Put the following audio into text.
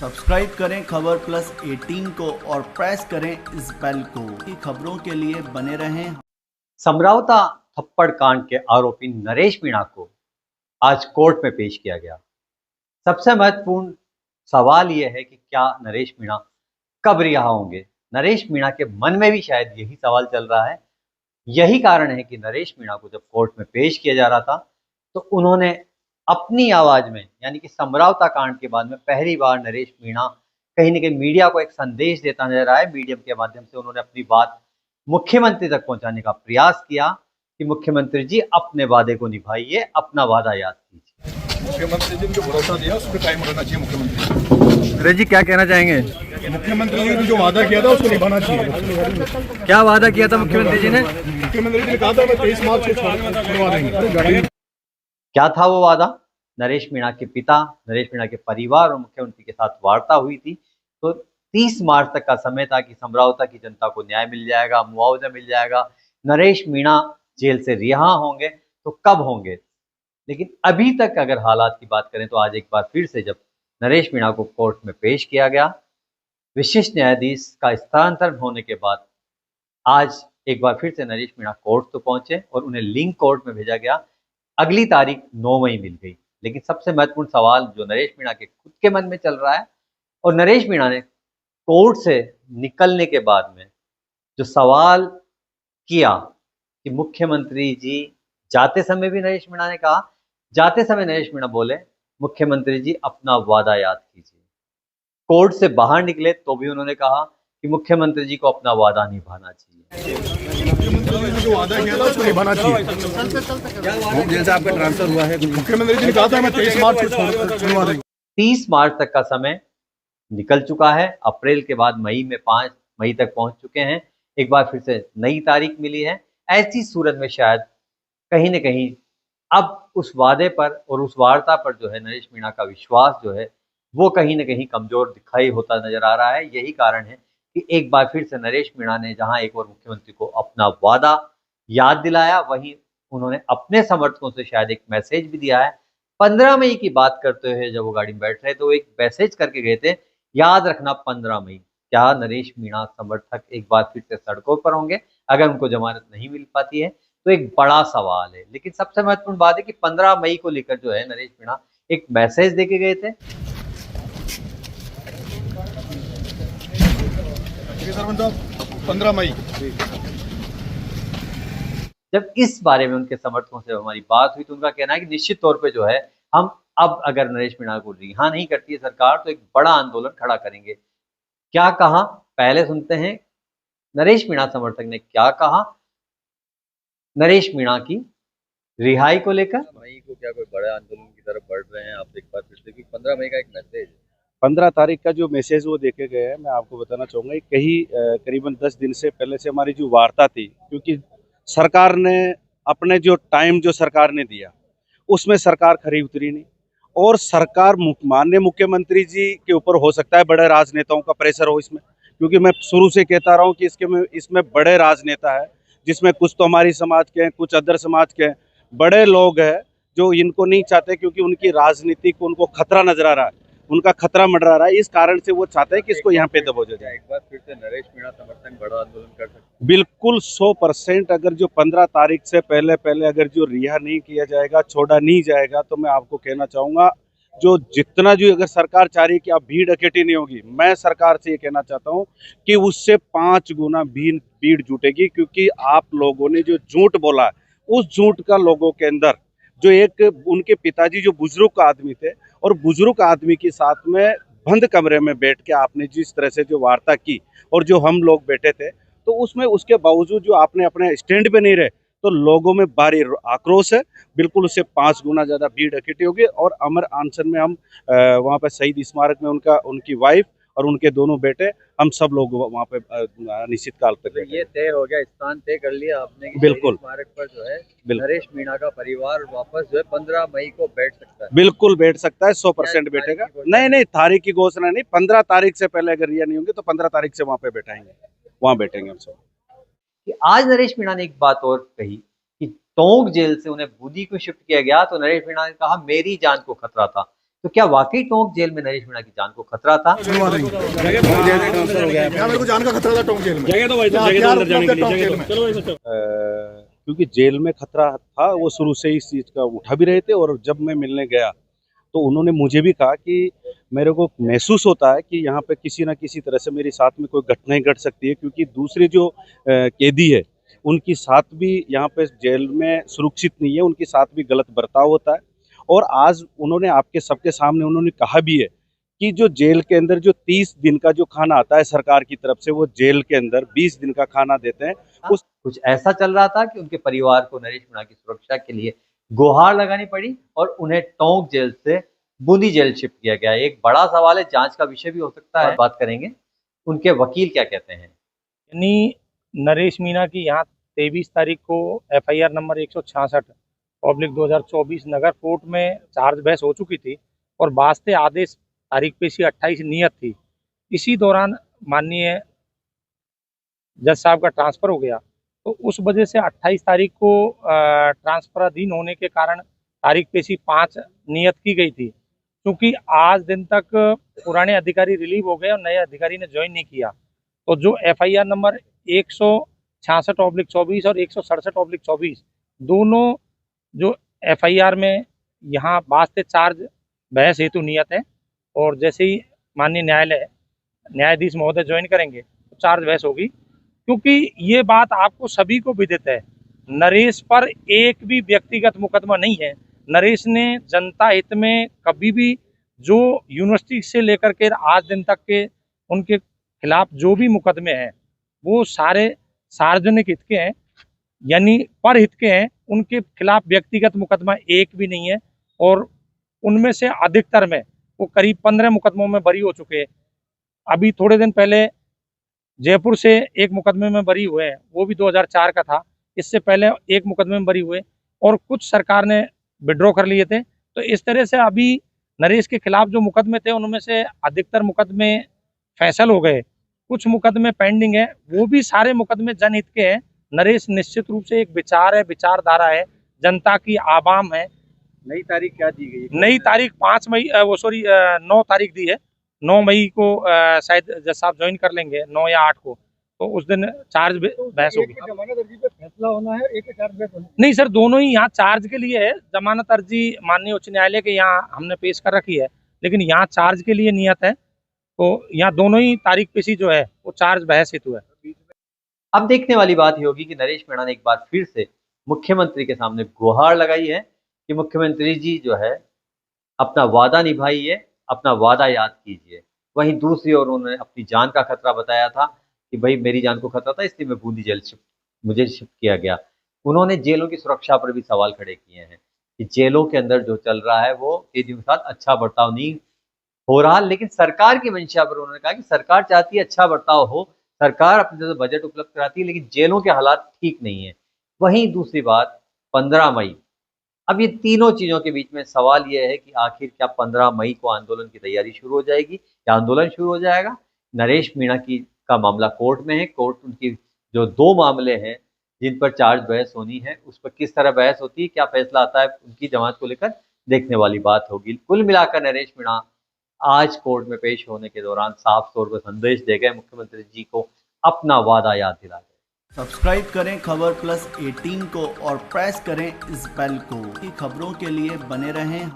Subscribe करें खबर plus 18 को और प्रेस करें इस बेल को कि खबरों के लिए बने रहें। समरावता थप्पड़ कांड के आरोपी नरेश मीणा को आज कोर्ट में पेश किया गया। सबसे महत्वपूर्ण सवाल यह है कि क्या नरेश मीणा कब रिहा होंगे। नरेश मीणा के मन में भी शायद यही सवाल चल रहा है। यही कारण है कि नरेश मीणा को जब कोर्ट में पेश किया जा रहा था तो उन्होंने अपनी आवाज में, यानी कि समरावता कांड के बाद में पहली बार नरेश मीणा कहीं न कहीं मीडिया को एक संदेश देता नजर आया। मीडियम के माध्यम से उन्होंने अपनी बात मुख्यमंत्री तक पहुंचाने का प्रयास किया कि मुख्यमंत्री जी अपने वादे को निभाइए, अपना वादा याद कीजिए। मुख्यमंत्री जी ने जो भरोसा दिया उस पर टाइम रहना चाहिए। मुख्यमंत्री नरेश जी क्या कहना चाहेंगे? मुख्यमंत्री जी ने जो वादा किया था उसको निभाना चाहिए। क्या वादा किया था मुख्यमंत्री जी ने? मुख्यमंत्री जी ने कहा था मैं 23 मार्च को छुड़वा देंगे। क्या था वो वादा? नरेश मीणा के पिता, नरेश मीणा के परिवार और मुख्यमंत्री के साथ वार्ता हुई थी तो 30 मार्च तक का समय था कि समरावता की जनता को न्याय मिल जाएगा, मुआवजा मिल जाएगा, नरेश मीणा जेल से रिहा होंगे। तो कब होंगे? लेकिन अभी तक अगर हालात की बात करें तो आज एक बार फिर से जब नरेश मीणा को कोर्ट में पेश किया गया, विशिष्ट न्यायाधीश का स्थानांतरण होने के बाद आज एक बार फिर से नरेश मीणा कोर्ट तो पहुंचे और उन्हें लिंक कोर्ट में भेजा गया। अगली तारीख 9 मई मिल गई। लेकिन सबसे महत्वपूर्ण सवाल जो नरेश मीणा के खुद के मन में चल रहा है, और नरेश मीणा ने कोर्ट से निकलने के बाद में जो सवाल किया कि मुख्यमंत्री जी, जाते समय भी नरेश मीणा ने कहा, जाते समय नरेश मीणा बोले मुख्यमंत्री जी अपना वादा याद कीजिए। कोर्ट से बाहर निकले तो भी उन्होंने कहा कि मुख्यमंत्री जी को अपना वादा निभाना चाहिए। मुख्यमंत्री जी ने जो वादा किया था उसको निभाना चाहिए। जेल से आपका ट्रांसफर हुआ है? मुख्यमंत्री जी ने कहा था मैं 23 मार्च को छुड़वा देंगे। 30 मार्च तक का समय निकल चुका है। अप्रैल के बाद मई में 5 मई तक पहुंच चुके हैं। एक बार फिर से नई तारीख मिली है। ऐसी सूरत में शायद कहीं न कहीं अब उस वादे पर और उस वार्ता पर जो है नरेश मीणा का विश्वास जो है वो कहीं न कहीं कमजोर दिखाई होता नजर आ रहा है। यही कारण है कि एक बार फिर से नरेश मीणा ने जहां एक और मुख्यमंत्री को अपना वादा याद दिलाया, वहीं उन्होंने अपने समर्थकों से शायद एक मैसेज भी दिया है। 15 मई की बात करते हुए जब वो गाड़ी में बैठ रहे तो एक मैसेज करके गए थे, याद रखना 15 मई। क्या नरेश मीणा समर्थक एक बार फिर से सड़कों पर होंगे अगर उनको जमानत नहीं मिल पाती है? तो एक बड़ा सवाल है। लेकिन सबसे महत्वपूर्ण बात है कि 15 मई को लेकर जो है नरेश मीणा एक मैसेज देके गए थे। सरपंच साहब 15 मई जब इस बारे में उनके समर्थकों से हमारी बात हुई तो उनका कहना है कि निश्चित तौर पे जो है हम अब अगर नरेश मीणा को रिहा नहीं करती है सरकार तो एक बड़ा आंदोलन खड़ा करेंगे। क्या कहा, पहले सुनते हैं नरेश मीणा समर्थक ने क्या कहा नरेश मीणा की रिहाई को लेकर। मई को क्या कोई बड़े आंदोलन की तरफ बढ़ रहे हैं आप एक बार फिर से? 15 मई का एक मैसेज, 15 तारीख का जो मैसेज वो देखे गए हैं, मैं आपको बताना चाहूँगा कहीं करीबन 10 दिन से पहले से हमारी जो वार्ता थी, क्योंकि सरकार ने अपने जो टाइम जो सरकार ने दिया उसमें सरकार खरी उतरी नहीं, और सरकार माननीय मुख्यमंत्री जी के ऊपर हो सकता है बड़े राजनेताओं का प्रेशर हो इसमें, क्योंकि मैं शुरू से कहता रहा हूँ कि इसमें बड़े राजनेता है, जिसमें कुछ तो हमारी समाज के हैं, कुछ अदर समाज के हैं, बड़े लोग हैं जो इनको नहीं चाहते, क्योंकि उनकी राजनीति को उनको खतरा नजर आ रहा है, उनका खतरा मंडरा रहा है। इस कारण से वो चाहते हैं कि इसको यहाँ पे दबोचा जाए। एक बार फिर से नरेश मीणा समर्थक बड़ा आंदोलन कर सकते हैं? बिल्कुल 100%। अगर जो 15 तारीख से पहले अगर जो रिहा नहीं किया जाएगा, छोड़ा नहीं जाएगा, तो मैं आपको कहना चाहूँगा जो जितना जो अगर सरकार चाह रही है कि अब भीड़ इकट्ठी नहीं होगी, मैं सरकार से ये कहना चाहता हूँ कि उससे 5 गुना भीड़ जुटेगी, क्योंकि आप लोगों ने जो झूठ बोला उस झूठ का लोगों के अंदर जो एक उनके पिताजी जो बुजुर्ग आदमी थे, और बुजुर्ग आदमी के साथ में बंद कमरे में बैठ के आपने जिस तरह से जो वार्ता की और जो हम लोग बैठे थे, तो उसमें उसके बावजूद जो आपने अपने स्टैंड पे नहीं रहे, तो लोगों में भारी आक्रोश है। बिल्कुल उससे 5 गुना ज़्यादा भीड़ इकट्ठी होगी, और अमर अनशन में हम वहाँ पे शहीद स्मारक में उनकी वाइफ और उनके दोनों बेटे, हम सब लोग वहाँ पे निश्चित काल तक तो ये तय हो गया, स्थान तय कर लिया आपने कि बिल्कुल स्मारक पर जो है नरेश मीणा का परिवार वापस जो है 15 मई को बैठ सकता है? बिल्कुल बैठ सकता है, 100% बैठेगा। नहीं, तारीख की घोषणा नहीं, 15 तारीख से पहले अगर रिहा नहीं होंगे तो 15 तारीख से वहाँ पे बैठाएंगे, वहाँ बैठेंगे हम सब। कि आज नरेश मीणा ने एक बात और कही कि टोंक जेल से उन्हें बूंदी को शिफ्ट किया गया तो नरेश मीणा ने कहा मेरी जान को खतरा था। तो क्या वाकई टोंक जेल में नरेश मीणा की जान को खतरा था? सुनवा देंगे। क्या मेरे को जान का खतरा था टोंक जेल में? क्या उपलब्ध है टोंक जेल में? क्योंकि जेल में खतरा था, वो शुरू से ही इस चीज़ का उठा भी रहे थे। और जब मैं मिलने गया तो उन्होंने मुझे भी कहा कि मेरे को महसूस होता है कि यहाँ पे किसी न किसी तरह से मेरे साथ में कोई घटनाएं घट सकती है, क्योंकि दूसरे जो कैदी है उनके साथ भी यहाँ पे जेल में सुरक्षित नहीं है, उनके साथ भी गलत बर्ताव होता है। और आज उन्होंने आपके सबके सामने उन्होंने कहा भी है कि जो जेल के अंदर जो 30 दिन का जो खाना आता है सरकार की तरफ से, वो जेल के अंदर 20 दिन का खाना देते हैं। उस कुछ ऐसा चल रहा था कि उनके परिवार को नरेश मीणा की सुरक्षा के लिए गुहार लगानी पड़ी और उन्हें टोंक जेल से बूंदी जेल शिफ्ट किया गया। एक बड़ा सवाल है, जांच का विषय भी हो सकता है, बात करेंगे। उनके वकील क्या कहते हैं? यानी नरेश मीणा की यहाँ 23 तारीख को FIR नंबर 166/2024 नगर कोर्ट में चार्ज बहस हो चुकी थी और वास्ते आदेश तारीख पेशी 28 नियत थी। इसी दौरान माननीय जज साहब का ट्रांसफ़र हो गया, तो उस वजह से 28 तारीख को ट्रांसफराधीन होने के कारण तारीख पेशी 5 नियत की गई थी। क्योंकि आज दिन तक पुराने अधिकारी रिलीव हो गए और नए अधिकारी ने ज्वाइन नहीं किया, तो जो FIR नंबर 166/24 और 167/24 दोनों जो FIR में यहाँ वास्ते चार्ज बहस हेतु नियत है। और जैसे ही माननीय न्यायाधीश महोदय ज्वाइन करेंगे तो चार्ज बहस होगी। क्योंकि ये बात आपको सभी को विदित है, नरेश पर एक भी व्यक्तिगत मुकदमा नहीं है। नरेश ने जनता हित में कभी भी जो यूनिवर्सिटी से लेकर के आज दिन तक के उनके खिलाफ जो भी मुकदमे हैं वो सारे सार्वजनिक हित के हैं, यानी पर हित के हैं। उनके खिलाफ व्यक्तिगत मुकदमा एक भी नहीं है और उनमें से अधिकतर में वो करीब 15 मुकदमों में बरी हो चुके हैं। अभी थोड़े दिन पहले जयपुर से एक मुकदमे में बरी हुए हैं, वो भी 2004 का था। इससे पहले एक मुकदमे में बरी हुए और कुछ सरकार ने विड्रॉ कर लिए थे। तो इस तरह से अभी नरेश के खिलाफ जो मुकदमे थे उनमें से अधिकतर मुकदमे फैसल हो गए, कुछ मुकदमे पेंडिंग है, वो भी सारे मुकदमे जनहित के हैं। नरेश निश्चित रूप से एक विचार है, विचारधारा है, जनता की आवाम है। नई तारीख क्या दी गई? नई तारीख 9 तारीख दी है। 9 मई को शायद जज साहब ज्वाइन कर लेंगे, 9 या 8 को, तो उस दिन चार्ज बहस होगी। जमानत अर्जी पे फैसला होना है, एक चार्ज बहस होना है? नहीं सर, दोनों ही यहाँ चार्ज के लिए है। जमानत अर्जी माननीय उच्च न्यायालय के यहाँ हमने पेश कर रखी है, लेकिन यहाँ चार्ज के लिए नियत है। तो यहाँ दोनों ही तारीख पेशी जो है वो चार्ज बहस हेतु है। अब देखने वाली बात ये होगी कि नरेश मीणा ने एक बार फिर से मुख्यमंत्री के सामने गुहार लगाई है कि मुख्यमंत्री जी जो है अपना वादा निभाइए, अपना वादा याद कीजिए। वहीं दूसरी ओर उन्होंने अपनी जान का खतरा बताया था कि भाई मेरी जान को खतरा था, इसलिए मैं बूंदी जेल मुझे शिफ्ट किया गया। उन्होंने जेलों की सुरक्षा पर भी सवाल खड़े किए हैं कि जेलों के अंदर जो चल रहा है वो कैदियों के साथ अच्छा बर्ताव नहीं हो रहा। लेकिन सरकार की मंशा पर उन्होंने कहा कि सरकार चाहती है अच्छा बर्ताव हो, सरकार अपने तरफ बजट उपलब्ध कराती है, लेकिन जेलों के हालात ठीक नहीं है। वहीं दूसरी बात 15 मई, अब ये तीनों चीज़ों के बीच में सवाल ये है कि आखिर क्या 15 मई को आंदोलन की तैयारी शुरू हो जाएगी या आंदोलन शुरू हो जाएगा? नरेश मीणा का मामला कोर्ट में है। कोर्ट उनकी जो 2 मामले हैं जिन पर चार्ज बहस होनी है, उस पर किस तरह बहस होती है, क्या फैसला आता है उनकी जमानत को लेकर, देखने वाली बात होगी। कुल मिलाकर नरेश मीणा आज कोर्ट में पेश होने के दौरान साफ तौर पर संदेश दे गए, मुख्यमंत्री जी को अपना वादा याद दिला गए। सब्सक्राइब करें खबर प्लस 18 को और प्रेस करें इस बेल को। खबरों के लिए बने रहें।